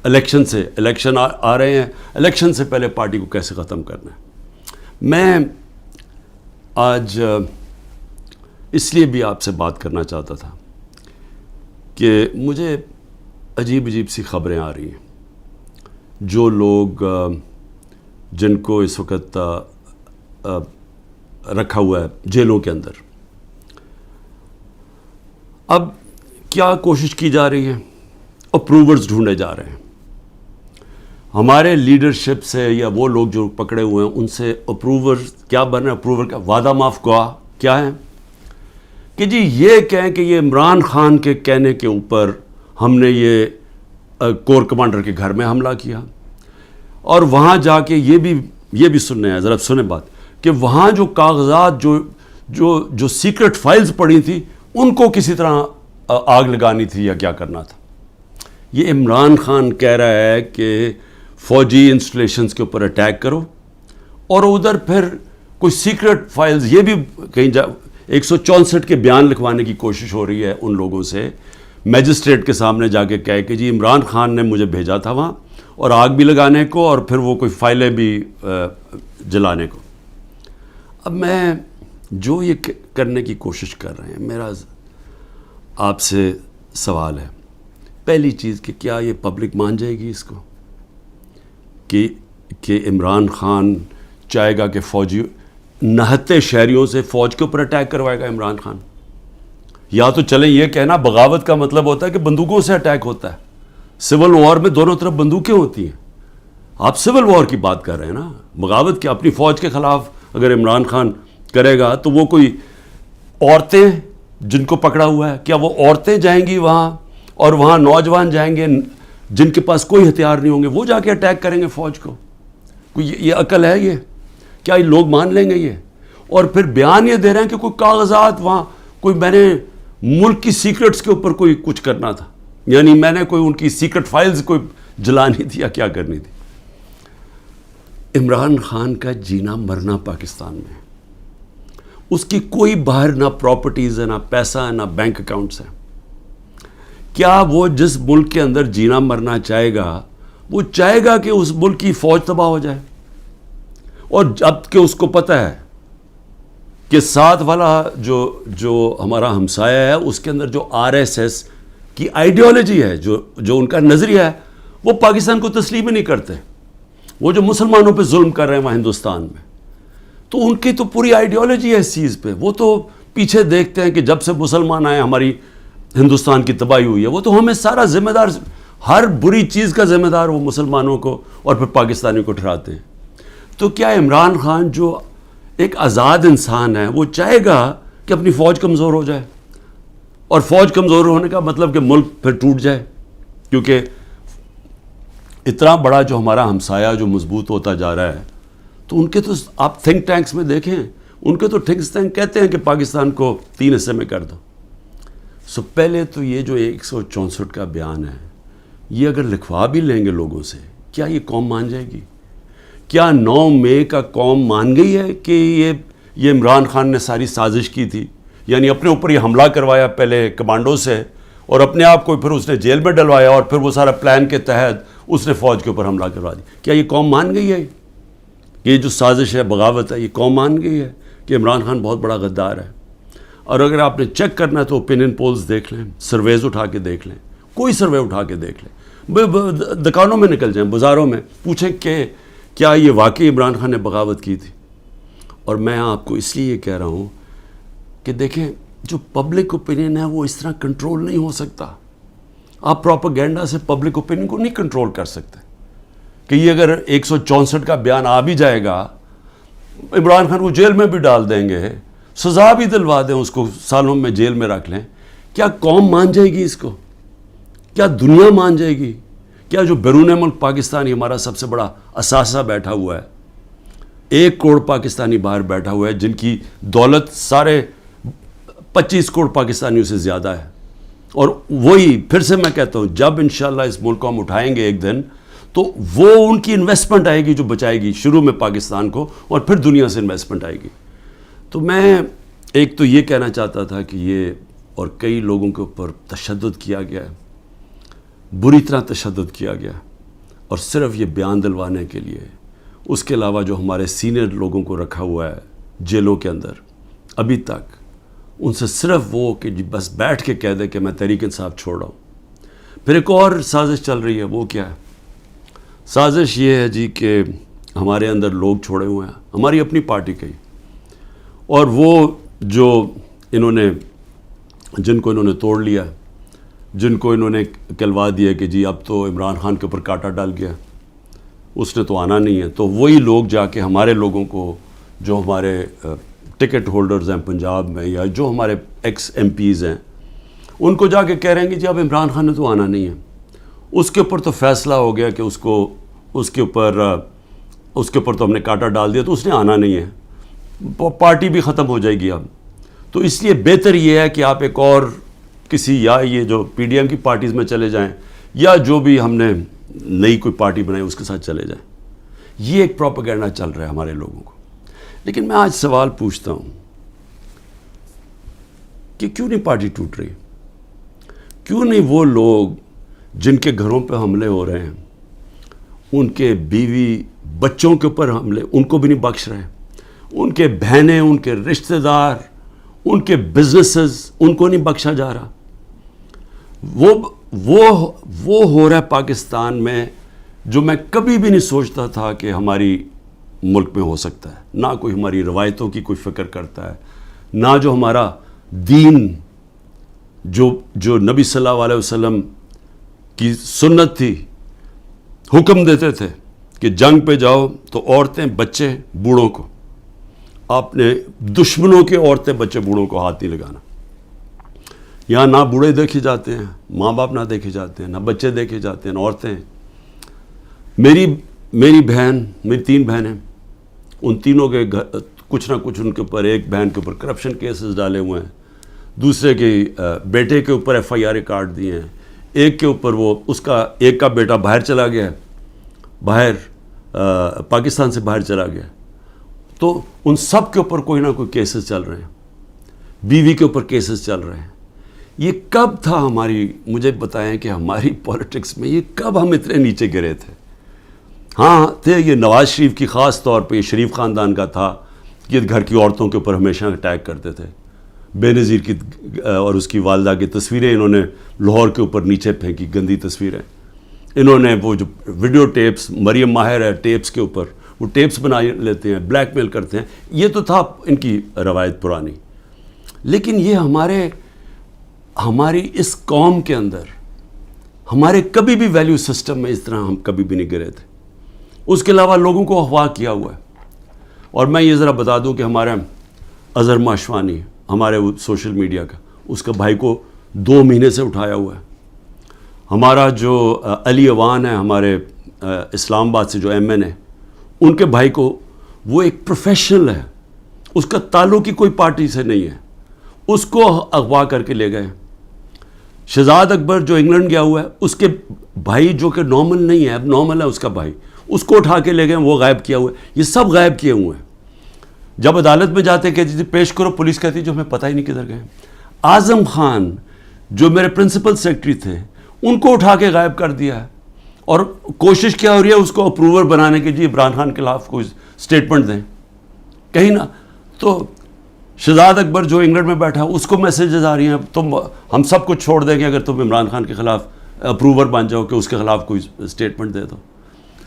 Election آ رہے ہیں، election سے پہلے پارٹی کو کیسے ختم کرنا ہے. میں آج اس لیے بھی آپ سے بات کرنا چاہتا تھا کہ مجھے عجیب سی خبریں آ رہی ہیں. جو لوگ جن کو اس وقت رکھا ہوا ہے جیلوں کے اندر، اب کیا کوشش کی جا رہی ہے؟ اپروورز ڈھونڈے جا رہے ہیں. ہمارے لیڈرشپ سے یا وہ لوگ جو پکڑے ہوئے ہیں ان سے اپروور کیا بن رہے ہیں؟ اپروور کا وعدہ معاف گواہ کیا ہے کہ جی یہ کہیں کہ یہ عمران خان کے کہنے کے اوپر ہم نے یہ کور کمانڈر کے گھر میں حملہ کیا، اور وہاں جا کے یہ بھی سننے ہیں، ذرا سنیں بات، کہ وہاں جو کاغذات جو سیکرٹ فائلز پڑی تھی ان کو کسی طرح آگ لگانی تھی یا کیا کرنا تھا. یہ عمران خان کہہ رہا ہے کہ فوجی انسٹالیشنز کے اوپر اٹیک کرو، اور ادھر پھر کوئی سیکرٹ فائلز، یہ بھی کہیں 164 کے بیان لکھوانے کی کوشش ہو رہی ہے ان لوگوں سے، میجسٹریٹ کے سامنے جا کے کہے کہ جی عمران خان نے مجھے بھیجا تھا وہاں، اور آگ بھی لگانے کو اور پھر وہ کوئی فائلیں بھی جلانے کو. اب میں جو یہ کرنے کی کوشش کر رہے ہیں، میرا آپ سے سوال ہے، پہلی چیز کہ کیا یہ پبلک مان جائے گی اس کو کہ عمران خان چاہے گا کہ فوجی نہتے شہریوں سے فوج کے اوپر اٹیک کروائے گا عمران خان؟ یا تو چلیں یہ کہنا بغاوت کا مطلب ہوتا ہے کہ بندوقوں سے اٹیک ہوتا ہے. سول وار میں دونوں طرف بندوقیں ہوتی ہیں. آپ سول وار کی بات کر رہے ہیں نا، بغاوت کی اپنی فوج کے خلاف اگر عمران خان کرے گا تو وہ کوئی عورتیں جن کو پکڑا ہوا ہے، کیا وہ عورتیں جائیں گی وہاں، اور وہاں نوجوان جائیں گے جن کے پاس کوئی ہتھیار نہیں ہوں گے، وہ جا کے اٹیک کریں گے فوج کو؟ کوئی یہ عقل ہے؟ یہ کیا یہ لوگ مان لیں گے یہ؟ اور پھر بیان یہ دے رہے ہیں کہ کوئی کاغذات وہاں، کوئی میں نے ملک کی سیکرٹس کے اوپر کوئی کچھ کرنا تھا، یعنی میں نے کوئی ان کی سیکرٹ فائلز کوئی جلانی تھی یا کیا کرنی تھی. عمران خان کا جینا مرنا پاکستان میں، اس کی کوئی باہر نہ پراپرٹیز ہے، نہ پیسہ ہے، نہ بینک اکاؤنٹس ہیں. کیا وہ جس ملک کے اندر جینا مرنا چاہے گا، وہ چاہے گا کہ اس ملک کی فوج تباہ ہو جائے؟ اور جب کہ اس کو پتہ ہے کہ ساتھ والا جو ہمارا ہمسایہ ہے اس کے اندر جو RSS کی آئیڈیالوجی ہے، جو ان کا نظریہ ہے، وہ پاکستان کو تسلیم ہی نہیں کرتے. وہ جو مسلمانوں پہ ظلم کر رہے ہیں وہاں ہندوستان میں، تو ان کی تو پوری آئیڈیالوجی ہے اس چیز پہ. وہ تو پیچھے دیکھتے ہیں کہ جب سے مسلمان آئے ہماری ہندوستان کی تباہی ہوئی ہے. وہ تو ہمیں سارا ذمہ دار، ہر بری چیز کا ذمہ دار وہ مسلمانوں کو اور پھر پاکستانیوں کو ٹھہراتے ہیں. تو کیا عمران خان جو ایک آزاد انسان ہے وہ چاہے گا کہ اپنی فوج کمزور ہو جائے؟ اور فوج کمزور ہونے کا مطلب کہ ملک پھر ٹوٹ جائے، کیونکہ اتنا بڑا جو ہمارا ہمسایہ جو مضبوط ہوتا جا رہا ہے، تو ان کے تو آپ تھنک ٹینکس میں دیکھیں، ان کے تو تھنک ٹینک کہتے ہیں کہ پاکستان کو 3 حصے میں کر دو. پہلے تو یہ جو 164 کا بیان ہے، یہ اگر لکھوا بھی لیں گے لوگوں سے، کیا یہ قوم مان جائے گی؟ کیا 9 مئی کا قوم مان گئی ہے کہ یہ عمران خان نے ساری سازش کی تھی؟ یعنی اپنے اوپر یہ حملہ کروایا پہلے کمانڈو سے، اور اپنے آپ کو پھر اس نے جیل میں ڈلوایا، اور پھر وہ سارا پلان کے تحت اس نے فوج کے اوپر حملہ کروا دی. کیا یہ قوم مان گئی ہے؟ یہ جو سازش ہے، بغاوت ہے، یہ قوم مان گئی ہے کہ عمران خان بہت بڑا غدار ہے؟ اور اگر آپ نے چیک کرنا ہے تو اوپینین پولز دیکھ لیں، سرویز اٹھا کے دیکھ لیں، کوئی سروے اٹھا کے دیکھ لیں، دکانوں میں نکل جائیں، بازاروں میں پوچھیں کہ کیا یہ واقعی عمران خان نے بغاوت کی تھی؟ اور میں آپ کو اس لیے یہ کہہ رہا ہوں کہ دیکھیں، جو پبلک اوپینین ہے وہ اس طرح کنٹرول نہیں ہو سکتا. آپ پروپیگنڈا سے پبلک اوپینین کو نہیں کنٹرول کر سکتے کہ یہ اگر 164 کا بیان آ بھی جائے گا، عمران خان کو جیل میں بھی ڈال دیں گے، سزا بھی دلوا دیں، اس کو سالوں میں جیل میں رکھ لیں، کیا قوم مان جائے گی اس کو؟ کیا دنیا مان جائے گی؟ کیا جو بیرون ملک پاکستانی ہمارا سب سے بڑا اثاثہ بیٹھا ہوا ہے، 1 کروڑ پاکستانی باہر بیٹھا ہوا ہے، جن کی دولت سارے 25 کروڑ پاکستانیوں سے زیادہ ہے، اور وہی پھر سے میں کہتا ہوں، جب انشاءاللہ اس ملک کو ہم اٹھائیں گے ایک دن، تو وہ ان کی انویسٹمنٹ آئے گی جو بچائے گی شروع میں پاکستان کو، اور پھر دنیا سے انویسٹمنٹ آئے گی. تو میں ایک تو یہ کہنا چاہتا تھا کہ یہ اور کئی لوگوں کے اوپر تشدد کیا گیا ہے، بری طرح تشدد کیا گیا. اور صرف یہ بیان دلوانے کے لیے. اس کے علاوہ جو ہمارے سینئر لوگوں کو رکھا ہوا ہے جیلوں کے اندر ابھی تک, ان سے صرف وہ کہ جی بس بیٹھ کے کہہ دے کہ میں تحریک انصاف چھوڑ رہا ہوں. پھر ایک اور سازش چل رہی ہے. وہ کیا ہے؟ سازش یہ ہے جی کہ ہمارے اندر لوگ چھوڑے ہوئے ہیں ہماری اپنی پارٹی کے, اور وہ جو جن کو انہوں نے توڑ لیا, جن کو انہوں نے کہلوا دیا کہ جی اب تو عمران خان کے اوپر کانٹا ڈال گیا, اس نے تو آنا نہیں ہے, تو وہی لوگ جا کے ہمارے لوگوں کو, جو ہمارے ٹکٹ ہولڈرز ہیں پنجاب میں یا جو ہمارے ایکس ایم پیز ہیں, ان کو جا کے کہہ رہے ہیں کہ جی اب عمران خان نے تو آنا نہیں ہے. اس کے اوپر تو فیصلہ ہو گیا کہ اس کے اوپر تو ہم نے کانٹا ڈال دیا, تو اس نے آنا نہیں ہے, پارٹی بھی ختم ہو جائے گی اب. تو اس لیے بہتر یہ ہے کہ آپ ایک اور کسی, یا یہ جو پی ڈی ایم کی پارٹیز میں چلے جائیں یا جو بھی ہم نے نئی کوئی پارٹی بنائی اس کے ساتھ چلے جائیں. یہ ایک پروپیگنڈا چل رہا ہے ہمارے لوگوں کو. لیکن میں آج سوال پوچھتا ہوں کہ کیوں نہیں پارٹی ٹوٹ رہی؟ کیوں نہیں وہ لوگ جن کے گھروں پہ حملے ہو رہے ہیں, ان کے بیوی بچوں کے اوپر حملے, ان کو بھی نہیں بخش رہے, ان کے بہنیں, ان کے رشتہ دار, ان کے بزنسز, ان کو نہیں بخشا جا رہا. وہ ہو رہا ہے پاکستان میں جو میں کبھی بھی نہیں سوچتا تھا کہ ہماری ملک میں ہو سکتا ہے. نہ کوئی ہماری روایتوں کی کوئی فکر کرتا ہے, نہ جو ہمارا دین, جو نبی صلی اللہ علیہ وسلم کی سنت تھی, حکم دیتے تھے کہ جنگ پہ جاؤ تو عورتیں بچے بوڑھوں کو, آپ نے دشمنوں کے عورتیں بچے بوڑھوں کو ہاتھ نہیں لگانا. یہاں نہ بوڑھے دیکھے جاتے ہیں, ماں باپ نہ دیکھے جاتے ہیں, نہ بچے دیکھے جاتے ہیں, نہ عورتیں. میری بہن, میری 3 بہنیں, ان تینوں کے کچھ نہ کچھ ان کے اوپر, ایک بہن کے اوپر کرپشن کیسز ڈالے ہوئے ہیں, دوسرے کے بیٹے کے اوپر FIR کاٹ دیے ہیں, ایک کے اوپر ایک کا بیٹا باہر چلا گیا, پاکستان سے باہر چلا گیا. تو ان سب کے اوپر کوئی نہ کوئی کیسز چل رہے ہیں, بیوی کے اوپر کیسز چل رہے ہیں. یہ کب تھا مجھے بتائیں کہ ہماری پولیٹکس میں یہ کب ہم اتنے نیچے گرے تھے؟ ہاں تھے, یہ نواز شریف کی خاص طور پہ, یہ شریف خاندان کا تھا کہ گھر کی عورتوں کے اوپر ہمیشہ اٹیک کرتے تھے. بے نظیر کی اور اس کی والدہ کی تصویریں انہوں نے لاہور کے اوپر نیچے پھینکی, گندی تصویریں. انہوں نے وہ جو ویڈیو ٹیپس, مریم ماہر ہے ٹیپس کے اوپر, وہ ٹیپس بنا لیتے ہیں, بلیک میل کرتے ہیں. یہ تو تھا ان کی روایت پرانی. لیکن یہ ہماری اس قوم کے اندر, ہمارے کبھی بھی ویلیو سسٹم میں اس طرح ہم کبھی بھی نہیں گرے تھے. اس کے علاوہ لوگوں کو اغوا کیا ہوا ہے. اور میں یہ ذرا بتا دوں کہ ہمارا اظہر ماشوانی, ہمارے سوشل میڈیا کا, اس کا بھائی کو 2 مہینے سے اٹھایا ہوا ہے. ہمارا جو علی اوان ہے ہمارے اسلام آباد سے, جو MN ہے, ان کے بھائی کو, وہ ایک پروفیشنل ہے, اس کا تعلق ہی کوئی پارٹی سے نہیں ہے, اس کو اغوا کر کے لے گئے. شہزاد اکبر جو انگلینڈ گیا ہوا ہے, اس کے بھائی جو کہ نارمل نہیں ہے, اب نارمل ہے اس کا بھائی, اس کو اٹھا کے لے گئے, وہ غائب کیا ہوا ہے. یہ سب غائب کیے ہوئے ہیں. جب عدالت میں جاتے کہتی تھی پیش کرو, پولیس کہتی جو ہمیں پتہ ہی نہیں کدھر گئے. اعظم خان جو میرے پرنسپل سیکرٹری تھے, ان کو اٹھا کے غائب کر دیا ہے, اور کوشش کیا ہو رہی ہے اس کو اپروور بنانے کے, جی عمران خان کے خلاف کوئی سٹیٹمنٹ دیں کہیں نہ. تو شہزاد اکبر جو انگلینڈ میں بیٹھا, اس کو میسیجز آ رہی ہیں, تم ہم سب کچھ چھوڑ دیں گے اگر تم عمران خان کے خلاف اپروور بن جاؤ کہ اس کے خلاف کوئی سٹیٹمنٹ دے دو.